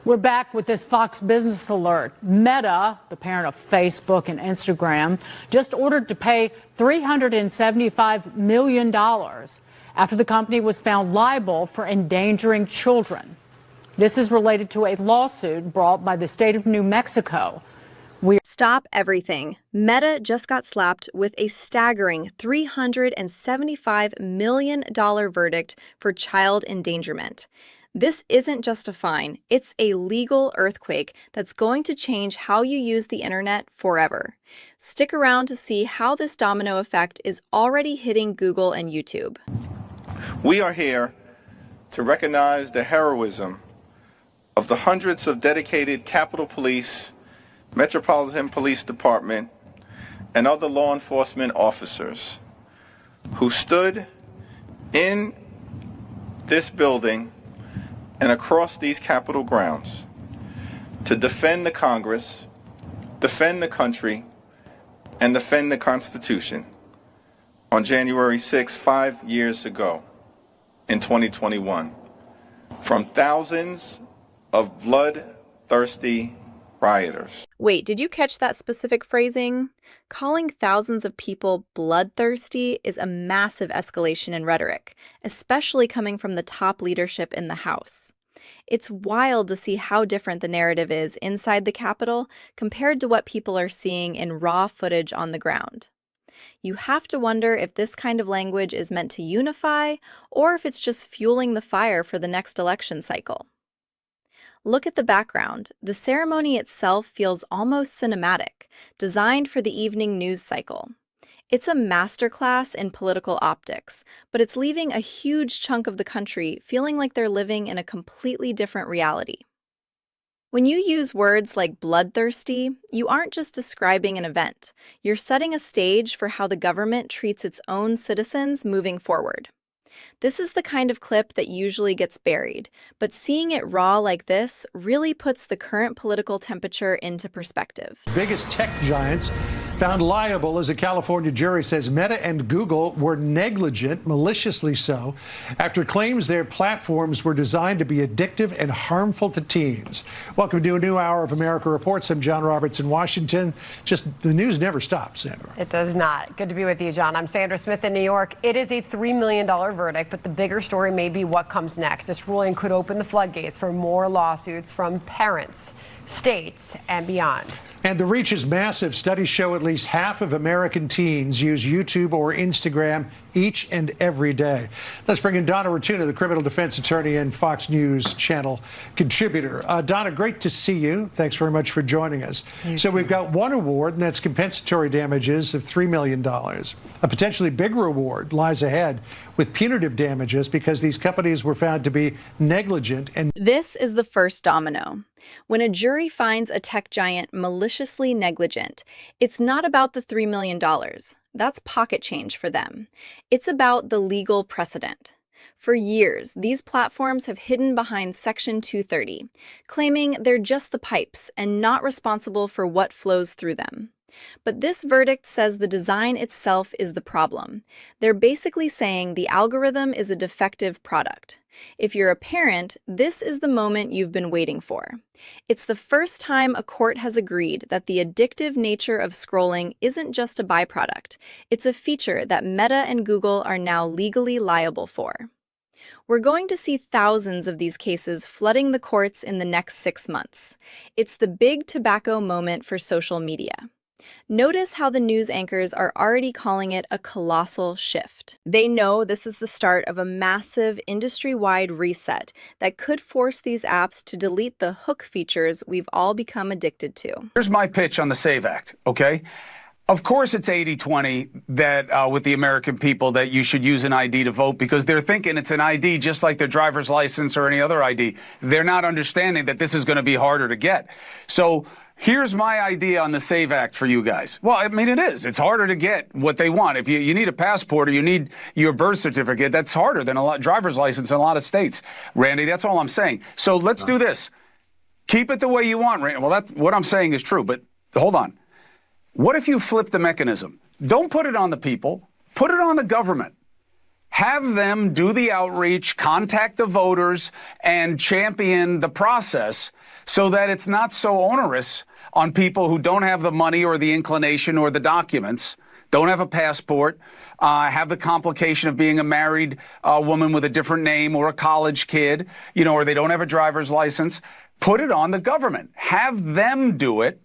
We're back with this Fox Business alert. Meta, the parent of Facebook and Instagram, just ordered to pay $375 million after the company was found liable for endangering children. This is related to a lawsuit brought by the state of New Mexico. Stop everything. Meta just got slapped with a staggering $375 million verdict for child endangerment. This isn't just a fine, it's a legal earthquake that's going to change how you use the internet forever. Stick around to see how this domino effect is already hitting Google and YouTube. We are here to recognize the heroism of the hundreds of dedicated Capitol Police, Metropolitan Police Department, and other law enforcement officers who stood in this building and across these Capitol grounds to defend the Congress, defend the country, and defend the Constitution on January 6, 5 years ago in 2021, from thousands of bloodthirsty rioters. Wait, did you catch that specific phrasing? Calling thousands of people bloodthirsty is a massive escalation in rhetoric, especially coming from the top leadership in the House. It's wild to see how different the narrative is inside the Capitol compared to what people are seeing in raw footage on the ground. You have to wonder if this kind of language is meant to unify or if it's just fueling the fire for the next election cycle. Look at the background. The ceremony itself feels almost cinematic, designed for the evening news cycle. It's a masterclass in political optics, but it's leaving a huge chunk of the country feeling like they're living in a completely different reality. When you use words like bloodthirsty, you aren't just describing an event. You're setting a stage for how the government treats its own citizens moving forward. This is the kind of clip that usually gets buried, but seeing it raw like this really puts the current political temperature into perspective. Biggest tech giants found liable as a California jury says Meta and Google were negligent, maliciously so, after claims their platforms were designed to be addictive and harmful to teens. Welcome to a new hour of America Reports. I'm John Roberts in Washington. Just the news never stops, Sandra. It does not. Good to be with you, John. I'm Sandra Smith in New York. It is a $3 million verdict, but the bigger story may be what comes next. This ruling could open the floodgates for more lawsuits from parents, states, and beyond. And the reach is massive. Studies show at least half of American teens use YouTube or Instagram each and every day. Let's bring in Donna Ratuna, the criminal defense attorney and Fox News Channel contributor. Donna, great to see you. Thanks very much for joining us. So we've got one award, and that's compensatory damages of $3 million. A potentially bigger award lies ahead with punitive damages because these companies were found to be negligent. And this is the first domino. When a jury finds a tech giant maliciously negligent, it's not about the $3 million. That's pocket change for them. It's about the legal precedent. For years, these platforms have hidden behind Section 230, claiming they're just the pipes and not responsible for what flows through them. But this verdict says the design itself is the problem. They're basically saying the algorithm is a defective product. If you're a parent, this is the moment you've been waiting for. It's the first time a court has agreed that the addictive nature of scrolling isn't just a byproduct. It's a feature that Meta and Google are now legally liable for. We're going to see thousands of these cases flooding the courts in the next 6 months. It's the big tobacco moment for social media. Notice how the news anchors are already calling it a colossal shift. They know this is the start of a massive industry-wide reset that could force these apps to delete the hook features we've all become addicted to. Here's my pitch on the SAVE Act, okay? Of course it's 80-20 that with the American people that you should use an ID to vote because they're thinking it's an ID just like their driver's license or any other ID. They're not understanding that this is going to be harder to get. So here's my idea on the SAVE Act for you guys. Well, I mean, it is. It's harder to get what they want. If you need a passport or you need your birth certificate, that's harder than a driver's license in a lot of states. Randy, that's all I'm saying. So let's do this. Keep it the way you want, Randy. Well, that's what I'm saying is true, but hold on. What if you flip the mechanism? Don't put it on the people. Put it on the government. Have them do the outreach, contact the voters, and champion the process so that it's not so onerous on people who don't have the money or the inclination or the documents, don't have a passport, have the complication of being a married woman with a different name or a college kid, or they don't have a driver's license. Put it on the government. Have them do it.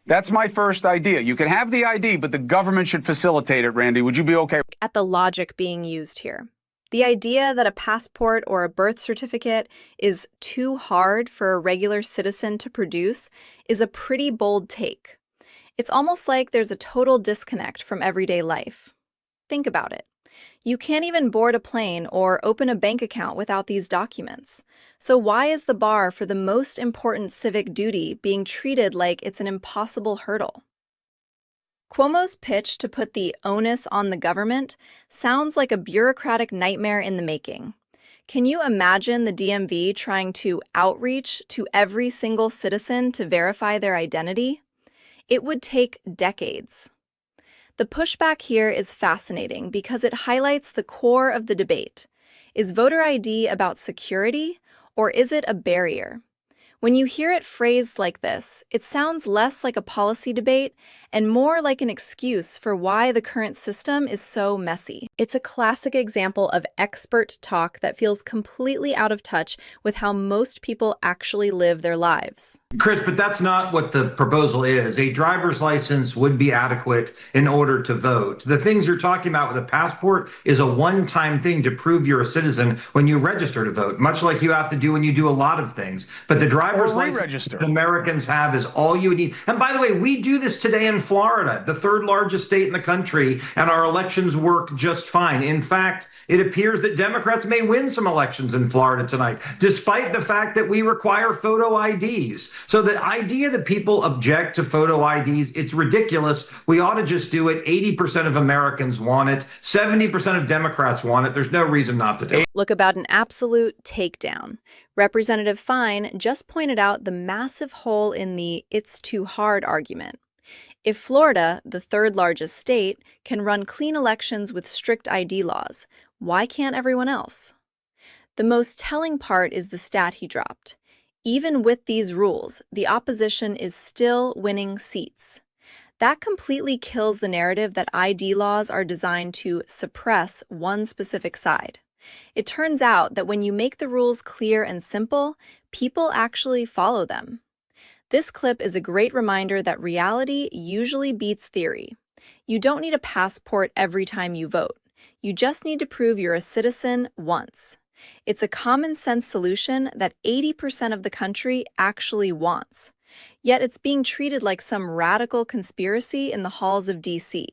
That's my first idea. You can have the ID, but the government should facilitate it, Randy. Would you be okay? At the logic being used here. The idea that a passport or a birth certificate is too hard for a regular citizen to produce is a pretty bold take. It's almost like there's a total disconnect from everyday life. Think about it. You can't even board a plane or open a bank account without these documents. So why is the bar for the most important civic duty being treated like it's an impossible hurdle? Cuomo's pitch to put the onus on the government sounds like a bureaucratic nightmare in the making. Can you imagine the DMV trying to outreach to every single citizen to verify their identity? It would take decades. The pushback here is fascinating because it highlights the core of the debate. Is voter ID about security, or is it a barrier? When you hear it phrased like this, it sounds less like a policy debate and more like an excuse for why the current system is so messy. It's a classic example of expert talk that feels completely out of touch with how most people actually live their lives. Chris, but that's not what the proposal is. A driver's license would be adequate in order to vote. The things you're talking about with a passport is a one-time thing to prove you're a citizen when you register to vote, much like you have to do when you do a lot of things. But the driver's license that Americans have is all you need. And by the way, we do this today in Florida, the third largest state in the country, and our elections work just fine. In fact, it appears that Democrats may win some elections in Florida tonight, despite the fact that we require photo IDs. So the idea that people object to photo IDs, it's ridiculous. We ought to just do it. 80% of Americans want it. 70% of Democrats want it. There's no reason not to do it. Look, about an absolute takedown. Representative Fine just pointed out the massive hole in the "it's too hard" argument. If Florida, the third largest state, can run clean elections with strict ID laws, why can't everyone else? The most telling part is the stat he dropped. Even with these rules, the opposition is still winning seats. That completely kills the narrative that ID laws are designed to suppress one specific side. It turns out that when you make the rules clear and simple, people actually follow them. This clip is a great reminder that reality usually beats theory. You don't need a passport every time you vote. You just need to prove you're a citizen once. It's a common sense solution that 80% of the country actually wants. Yet it's being treated like some radical conspiracy in the halls of DC.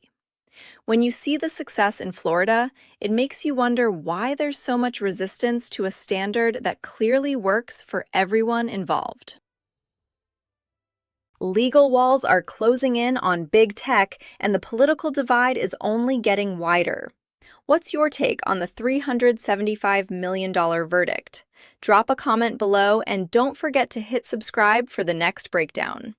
When you see the success in Florida, it makes you wonder why there's so much resistance to a standard that clearly works for everyone involved. Legal walls are closing in on big tech, and the political divide is only getting wider. What's your take on the $375 million verdict? Drop a comment below and don't forget to hit subscribe for the next breakdown.